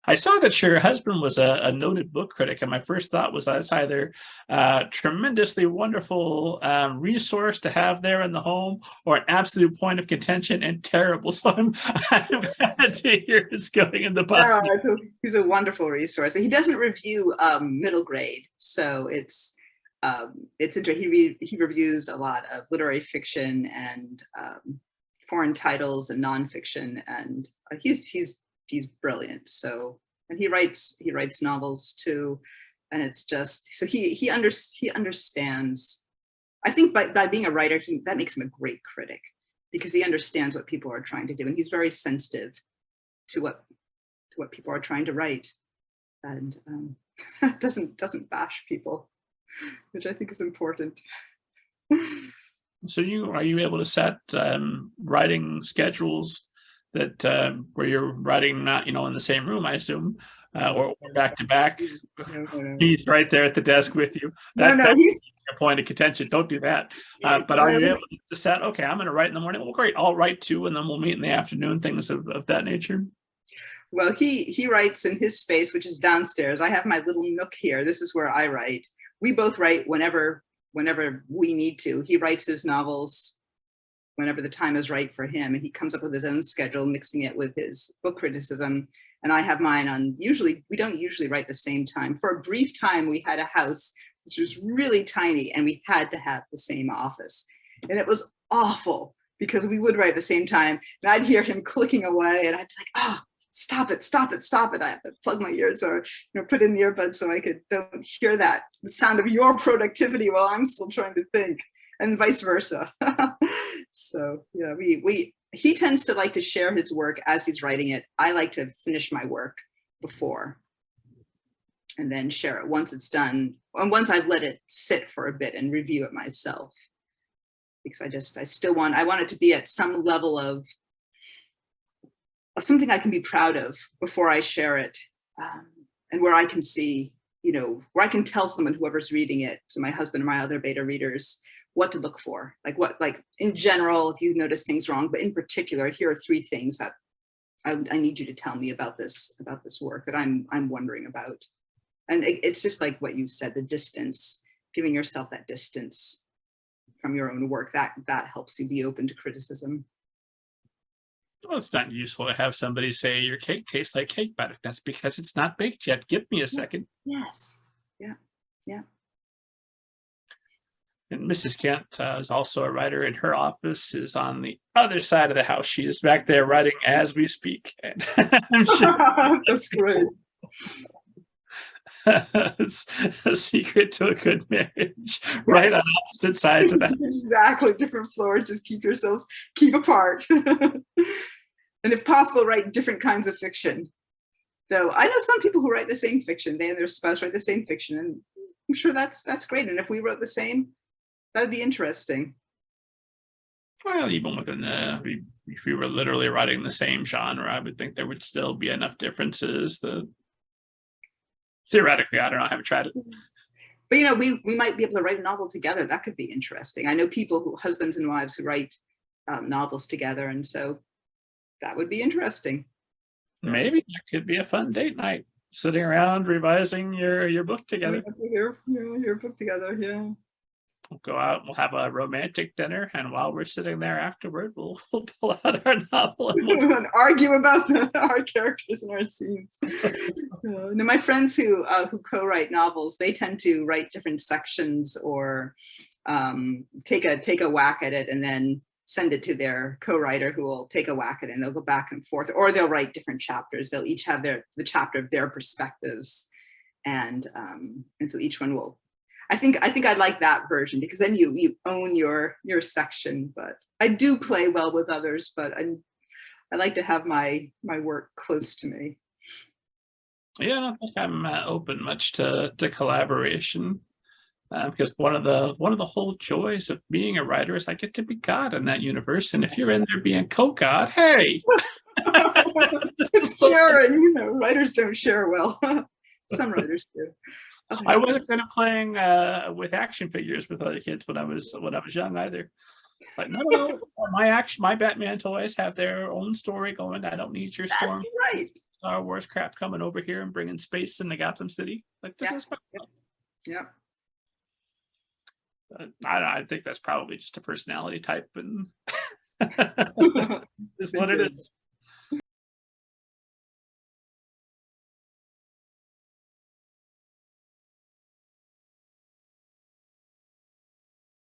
I saw that your husband was a noted book critic, and my first thought was that's either a tremendously wonderful resource to have there in the home, or an absolute point of contention and terrible. So I'm glad to hear it's going in the No, positive. he's a wonderful resource. He doesn't review middle grade, so he reviews a lot of literary fiction and foreign titles and nonfiction, and he's brilliant. So, and he writes novels too, and it's just so he understands. I think by being a writer, that makes him a great critic, because he understands what people are trying to do, and he's very sensitive to what people are trying to write, and doesn't bash people, which I think is important. So are you able to set writing schedules that where you're writing not in the same room, I assume, or back to back? No. He's right there at the desk with you. No, That's he's a point of contention. Don't do that. But are you able to set? Okay, I'm going to write in the morning. Well, great. I'll write too, and then we'll meet in the afternoon. Things of that nature. Well, he writes in his space, which is downstairs. I have my little nook here. This is where I write. We both write whenever we need to. He writes his novels whenever the time is right for him, and he comes up with his own schedule, mixing it with his book criticism. And I have mine on, we don't usually write the same time. For a brief time, we had a house which was really tiny, and we had to have the same office. And it was awful, because we would write at the same time, and I'd hear him clicking away, and I'd be like, stop it. I have to plug my ears, or put in the earbuds so I don't hear the sound of your productivity while I'm still trying to think, and vice versa. So yeah, he tends to like to share his work as he's writing it. I like to finish my work before, and then share it once it's done, and once I've let it sit for a bit and review it myself, because I want it to be at some level of something I can be proud of before I share it, and where I can see, where I can tell someone, whoever's reading it, so my husband or my other beta readers, what to look for, like in general, if you notice things wrong, but in particular, here are 3 things that I need you to tell me about this work that I'm wondering about. And it's just like what you said, the distance, giving yourself that distance from your own work, that helps you be open to criticism. Well, it's not useful to have somebody say your cake tastes like cake batter. That's because it's not baked yet. Give me a second. Yes. Yeah. And Mrs. Kent is also a writer, and her office is on the other side of the house. She is back there writing as we speak. And That's great. It's a secret to a good marriage. Yes. Right on opposite sides of the house. Exactly. Different floors. Just keep apart. And if possible, write different kinds of fiction. Though I know some people who write the same fiction. They and their spouse write the same fiction, and I'm sure that's great. And if we wrote the same, that'd be interesting. Well, even within if we were literally writing the same genre, I would think there would still be enough differences. Theoretically, I don't know. I haven't tried it. But we might be able to write a novel together. That could be interesting. I know people husbands and wives who write novels together, and so that would be interesting. Maybe that could be a fun date night, sitting around revising your book together. Your book together, yeah. We'll go out and we'll have a romantic dinner, and while we're sitting there afterward, we'll pull out our novel and argue about our characters and our scenes. My friends who co-write novels, they tend to write different sections, or take a whack at it and then send it to their co-writer, who will take a whack at it, and they'll go back and forth, or they'll write different chapters. They'll each have the chapter of their perspectives, and so each one will. I think I like that version, because then you own your section. But I do play well with others, but I like to have my work close to me. Yeah, I don't think I'm open much to collaboration, because one of the whole joys of being a writer is I get to be God in that universe, and if you're in there being co-God, hey, it's sharing. Writers don't share well. Some writers do. I wasn't good at playing with action figures with other kids when I was young either. But no, my Batman toys have their own story going. I don't need your story. That's right. Star Wars crap coming over here and bringing space into Gotham City. Like this Yeah. is. Yeah. I think that's probably just a personality type, and is what it is.